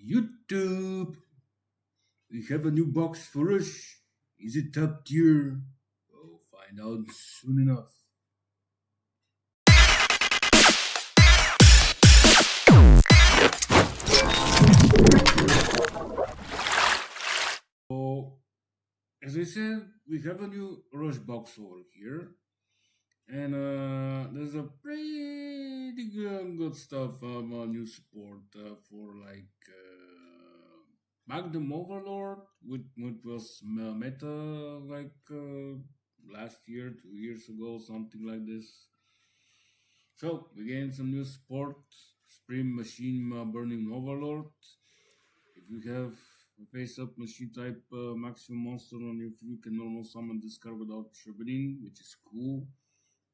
YouTube, we have a new box for us. Is it top tier? We'll find out soon enough. So, as I said, we have a new Rush box over here, and there's a pretty good stuff. New support for Magnum Overlord, which was meta last year, 2 years ago, something like this. So we gained some new support, Supreme Machine Burning Overlord. If you have a face-up machine type maximum monster on your field, you can normal summon this card without sharpening, which is cool.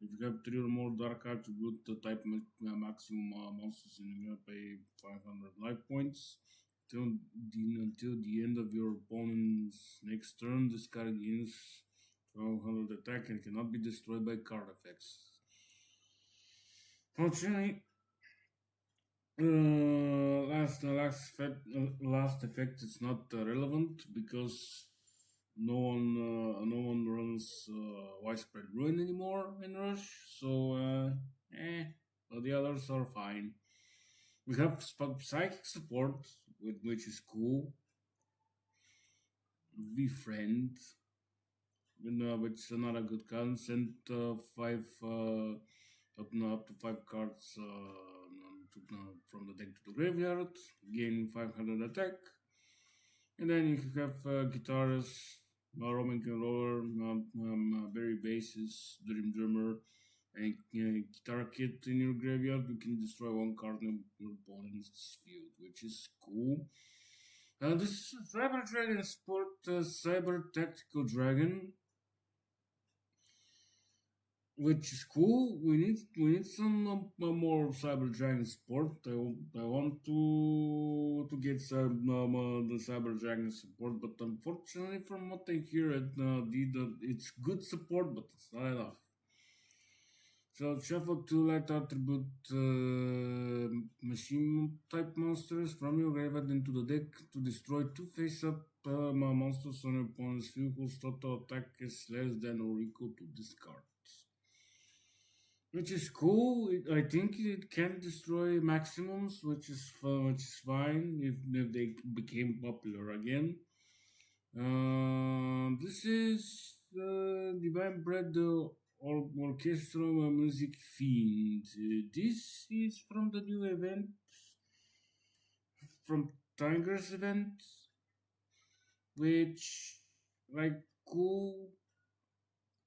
If you have three or more dark attribute type maximum monsters, and you're gonna pay 500 life points. Until the end of your opponent's next turn, this card gains 1200 attack and cannot be destroyed by card effects. Fortunately, last effect is not relevant because no one runs widespread ruin anymore in Rush, so but the others are fine. We have psychic support, which is cool. Befriend, which is another good card. Send five up to five cards from the deck to the graveyard, gain 500 attack. And then you have guitarists, roaming and roller, berry basses, dream drummer, and guitar kit in your graveyard. You can destroy one card in your opponent's field, which is cool. This Cyber Dragon Sport Cyber Tactical Dragon, which is cool. We need some more Cyber Dragon support. I want to get some the Cyber Dragon support, but unfortunately, from what I hear, it's good support, but it's not enough. So shuffle two light attribute machine type monsters from your graveyard into the deck to destroy two face-up monsters on your opponent's field whose total attack is less than or equal to this card, which is cool. I think it can destroy maximums, which is fine if they became popular again. This is Divine Bread Orchestral Music Fiend. This is from the new event, from Tiger's event, which like cool,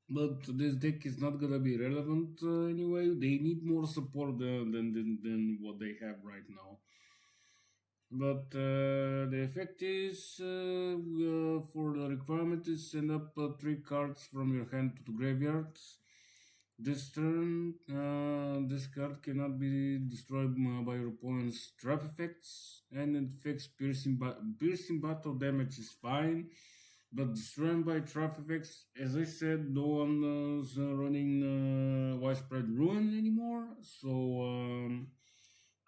but this deck is not gonna be relevant anyway. They need more support than what they have right now. But the effect is for the requirement is send up three cards from your hand to the graveyard. This turn, this card cannot be destroyed by your opponent's trap effects, and it affects piercing battle damage is fine, but destroyed by trap effects, as I said, no one is running widespread ruin anymore, so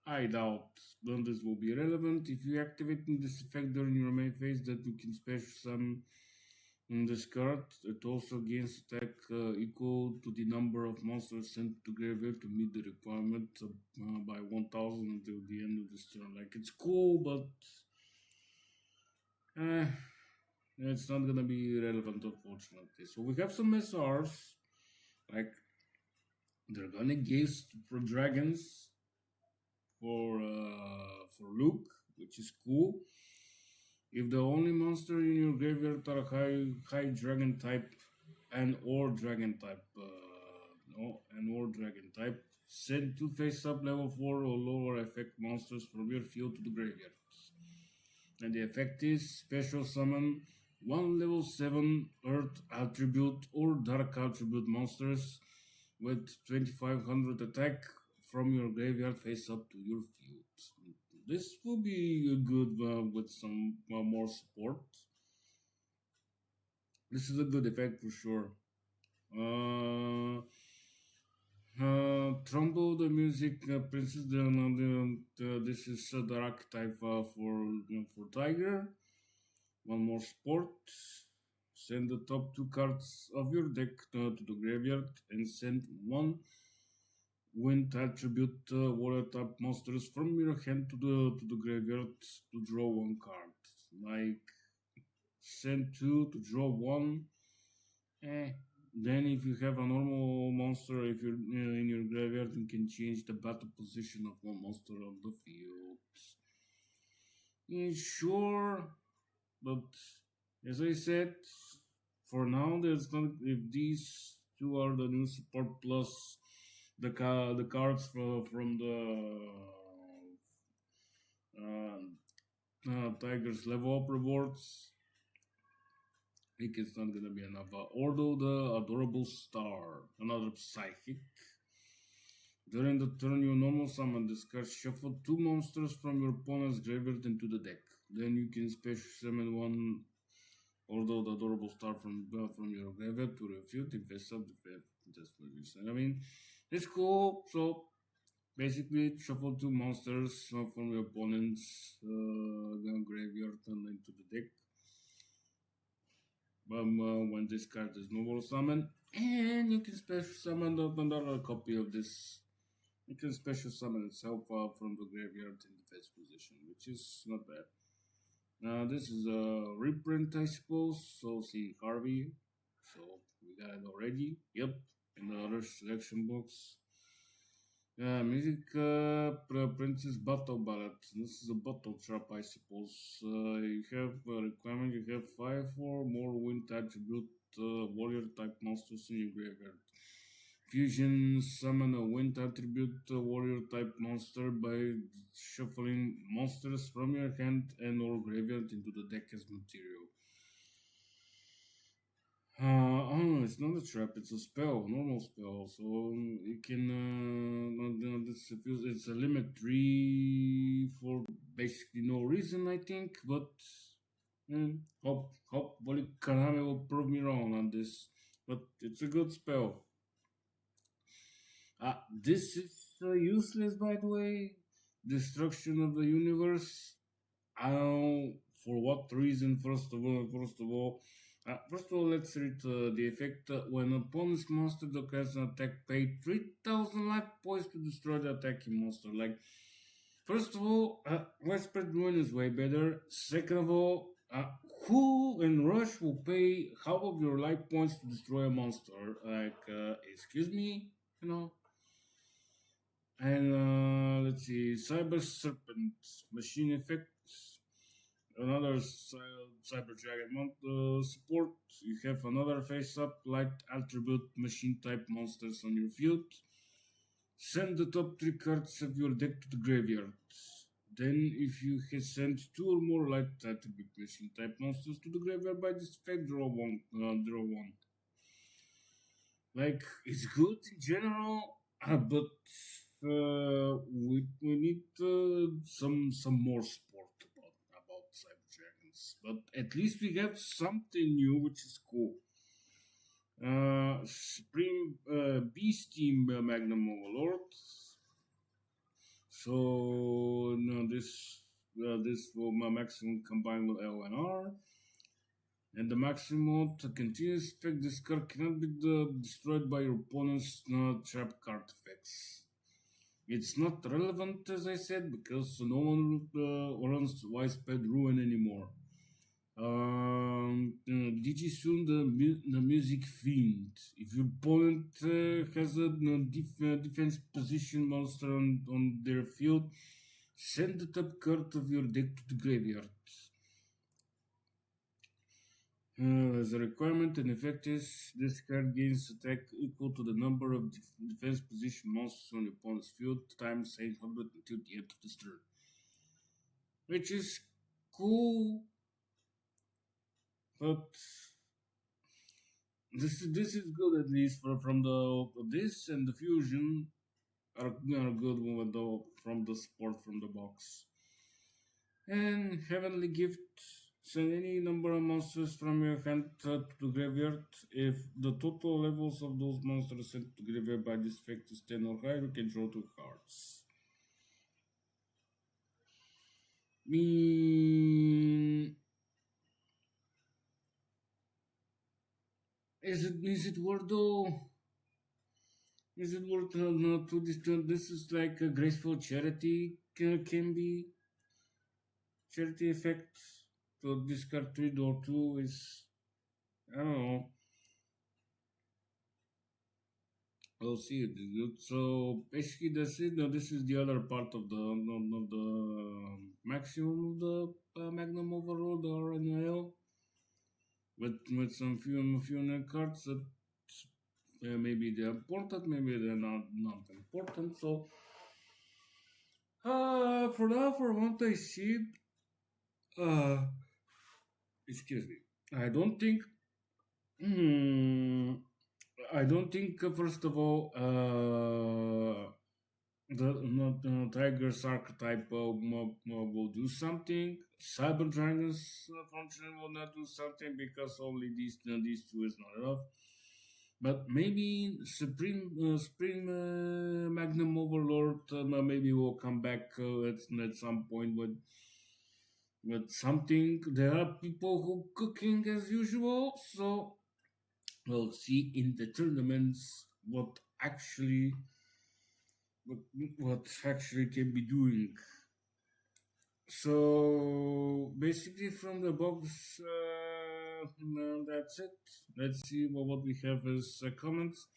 I doubt then this will be relevant. If you activate this effect during your main phase, that you can special summon in this card. It also gains attack equal to the number of monsters sent to graveyard to meet the requirement by 1000 until the end of this turn. Like, it's cool, but it's not gonna be relevant, unfortunately. So we have some SRs, like they're gonna give for dragons for Luke, which is cool. If the only monster in your graveyard are high dragon type and or dragon type, send two face up level 4 or lower effect monsters from your field to the graveyard. And the effect is special summon one level 7 earth attribute or dark attribute monsters with 2500 attack from your graveyard face up to your field. This will be good with some more support. This is a good effect for sure. Trumbo, the music princess. This is the archetype for Tiger. One more sport. Send the top two cards of your deck to the graveyard and send one wind attribute warrior type monsters from your hand to the graveyard to draw one card. Like send two to draw one. Eh. Then if you have a normal monster, if you're in your graveyard, you can change the battle position of one monster on the field. Yeah, sure, but as I said, for now there's not. If these two are the new support plus the cards from the Tigers level up rewards, I think it's not gonna be enough. Ordo the Adorable Star, another psychic. During the turn, you normal summon this card, shuffle two monsters from your opponent's graveyard into the deck. Then you can special summon one Ordo the Adorable Star from your graveyard to refute if they sub defense. That's what you said. I mean, it's cool. So basically, shuffle two monsters from your opponent's graveyard and into the deck. When this card is no more summoned, and you can special summon another copy of this. You can special summon itself from the graveyard in defense position, which is not bad. Now this is a reprint, I suppose. So seeing Harvey, so we got it already. Yep, in the other selection box. Music Princess Battle Ballad. This is a bottle trap, I suppose. You have a requirement, you have 5 or more wind attribute warrior type monsters in your graveyard. Fusion summon a wind attribute warrior type monster by shuffling monsters from your hand and or graveyard into the deck as material. Oh, it's not a trap. It's a spell, normal spell. So you can. It's a limit 3 for basically no reason, I think. But hopefully Kaname will prove me wrong on this. But it's a good spell. This is useless, by the way. Destruction of the universe. I don't know for what reason. First of all, let's read the effect. When opponent's monster declares an attack, pay 3,000 life points to destroy the attacking monster. Like, first of all, widespread ruin is way better. Second of all, who in Rush will pay half of your life points to destroy a monster? Like, excuse me, you know. And let's see, Cyber Serpent, Machine Effects, another Cyber Dragon support. You have another face up, light attribute, machine type monsters on your field. Send the top 3 cards of your deck to the graveyard. Then, if you have sent 2 or more light attribute machine type monsters to the graveyard by this effect, draw one. Like, it's good in general, but we need some more support about Cyber Dragons. But at least we have something new, which is cool. Supreme Beast Team Magnum Overlord. So no, this will my maximum combined with L and R. And the maximum to continuous effect, this card cannot be destroyed by your opponent's trap card effects. It's not relevant, as I said, because no one runs widespread ruin anymore. Digisoon, the music fiend. If your opponent has a defense position monster on their field, send the top card of your deck to the graveyard. As a requirement, an effect is this card gains attack equal to the number of defense position monsters on your opponent's field times 800 until the end of this turn. Which is cool, but this is good at least from the this and the fusion are good from the support from the box. And Heavenly Gift, Send any number of monsters from your hand to the graveyard. If the total levels of those monsters sent to graveyard by this effect is 10 or higher, you can draw two cards. Mean is it worth though? Is it worth to this? This is like a graceful charity can be charity effect. To discard three or two is I don't know. We'll see. So basically, that's it. Now, this is the other part of the maximum of the Magnum overall, the RNL, with some few new cards that maybe they're important, maybe they're not important. So for now, for what I see, uh, excuse me, I don't think. Hmm, I don't think. First of all, the Tiger's archetype will do something. Cyber Dragon's function will not do something because only these two is not enough. But maybe Supreme Magnum Overlord maybe will come back at some point with something. There are people who cooking as usual, so we'll see in the tournaments what, what actually can be doing. So basically, from the box, no, that's it. Let's see what we have as comments.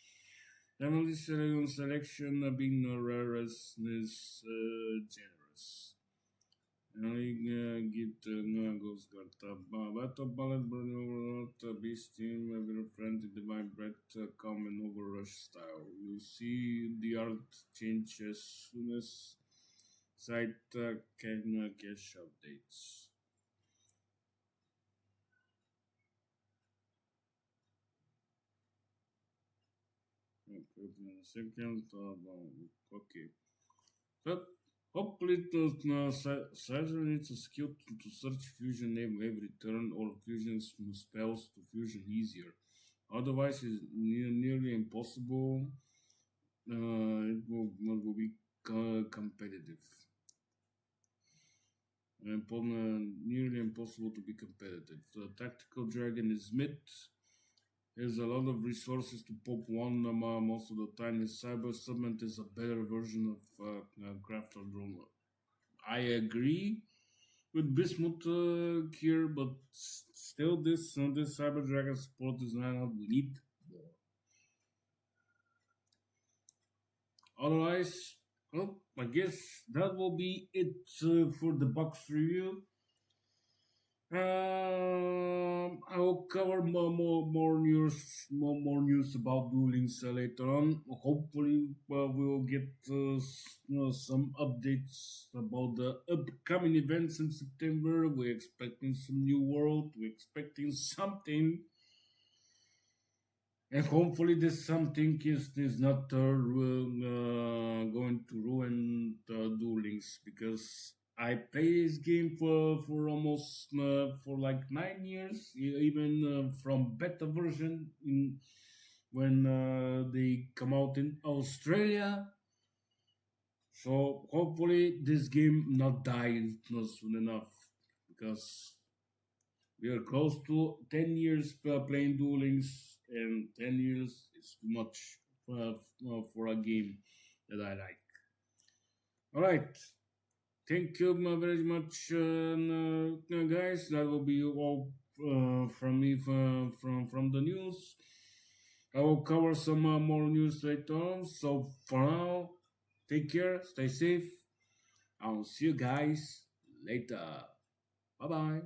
Emily selection being no rare as is generous. Only get goes got battle ballad burn over beast team with a friend in divine breath common over rush style. You see the art change as soon as site can cache updates. Okay, in a second. Okay. But hopefully, Cypher needs a skill to search fusion name every turn or fusion spells to fusion easier. Otherwise, it's nearly impossible. It will be competitive. Nearly impossible to be competitive. The tactical dragon is mid. There's a lot of resources to pop one most of the time. His cyber submit is a better version of crafter drone. I agree with Bismuth here, but still, this Cyber Dragon support is not what we need more. Otherwise, well, I guess that will be it for the box review. I will cover more news about Duel Links later on. Hopefully, we'll get some updates about the upcoming events in September. We're expecting some new world. We're expecting something, and hopefully, this something is not going to ruin the Duel Links because I play this game for almost for like 9 years, even from beta version when they come out in Australia. So hopefully this game not die not soon enough because we are close to 10 years playing Duel Links, and 10 years is too much for a game that I like. All right. Thank you very much, guys. That will be all from me from the news. I will cover some more news later on. So for now, take care, stay safe. I'll see you guys later. Bye bye.